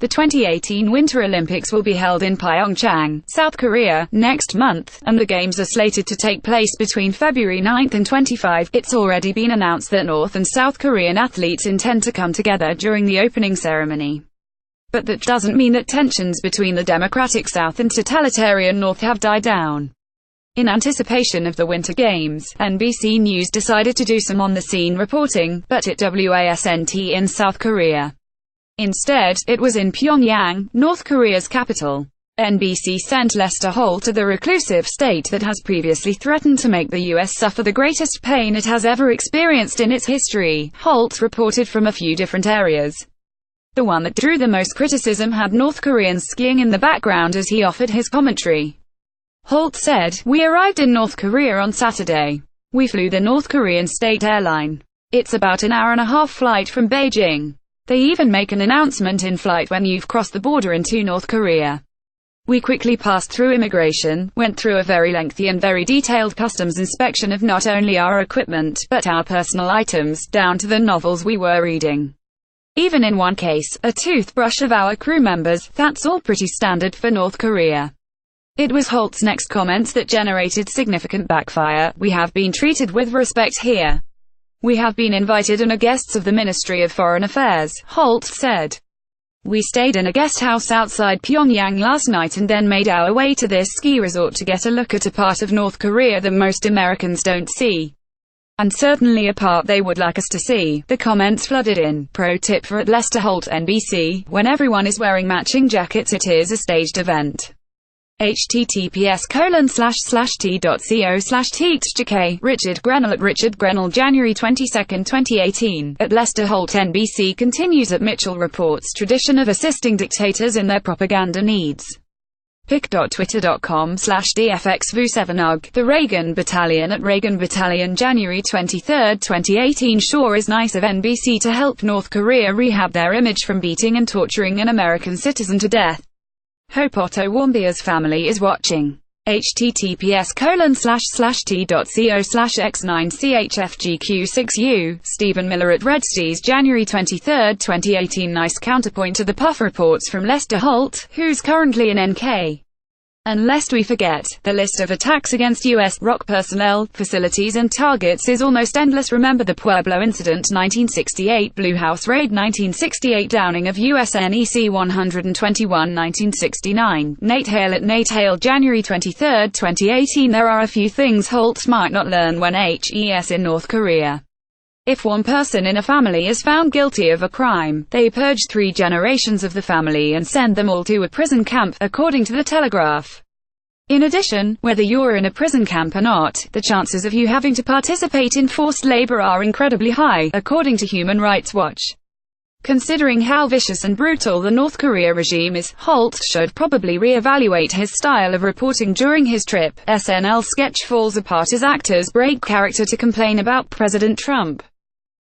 The 2018 Winter Olympics will be held in Pyeongchang, South Korea, next month, and the Games are slated to take place between February 9 and 25. It's already been announced that North and South Korean athletes intend to come together during the opening ceremony. But that doesn't mean that tensions between the democratic South and totalitarian North have died down. In anticipation of the Winter Games, NBC News decided to do some on-the-scene reporting, but it wasn't in South Korea. Instead, it was in Pyongyang, North Korea's capital. NBC sent Lester Holt to the reclusive state that has previously threatened to make the U.S. suffer the greatest pain it has ever experienced in its history. Holt reported from a few different areas. The one that drew the most criticism had North Koreans skiing in the background as he offered his commentary. Holt said, "We arrived in North Korea on Saturday. We flew the North Korean state airline. It's about an hour-and-a-half flight from Beijing. They even make an announcement in flight when you've crossed the border into North Korea. We quickly passed through immigration, went through a very lengthy and very detailed customs inspection of not only our equipment, but our personal items, down to the novels we were reading. Even in one case, a toothbrush of our crew members. That's all pretty standard for North Korea." It was Holt's next comments that generated significant backfire. "We have been treated with respect here. We have been invited and are guests of the Ministry of Foreign Affairs," Holt said. "We stayed in a guest house outside Pyongyang last night and then made our way to this ski resort to get a look at a part of North Korea that most Americans don't see. And certainly a part they would like us to see." The comments flooded in. Pro tip for @Lester Holt NBC: when everyone is wearing matching jackets, it is a staged event. https://t.co/teachjk Richard Grenell @Richard Grenell January 22, 2018. @Lester Holt NBC continues at Mitchell reports tradition of assisting dictators in their propaganda needs. pic.twitter.com/dfxvu7ug The Reagan Battalion @Reagan Battalion January 23, 2018. Sure is nice of NBC to help North Korea rehab their image from beating and torturing an American citizen to death. Hope Otto Warmbier's family is watching. https://t.co/x9chfgq6u Stephen Miller @Redstees January 23, 2018. Nice counterpoint to the puff reports from Lester Holt, who's currently in NK. And lest we forget, the list of attacks against U.S. ROK personnel, facilities and targets is almost endless. Remember the Pueblo Incident 1968, Blue House Raid 1968, downing of USNEC 121 1969. Nate Hale @Nate Hale January 23, 2018. There are a few things Holt might not learn when he's in North Korea. If one person in a family is found guilty of a crime, they purge 3 generations of the family and send them all to a prison camp, according to the Telegraph. In addition, whether you're in a prison camp or not, the chances of you having to participate in forced labor are incredibly high, according to Human Rights Watch. Considering how vicious and brutal the North Korea regime is, Holt should probably re-evaluate his style of reporting during his trip. SNL sketch falls apart as actors break character to complain about President Trump.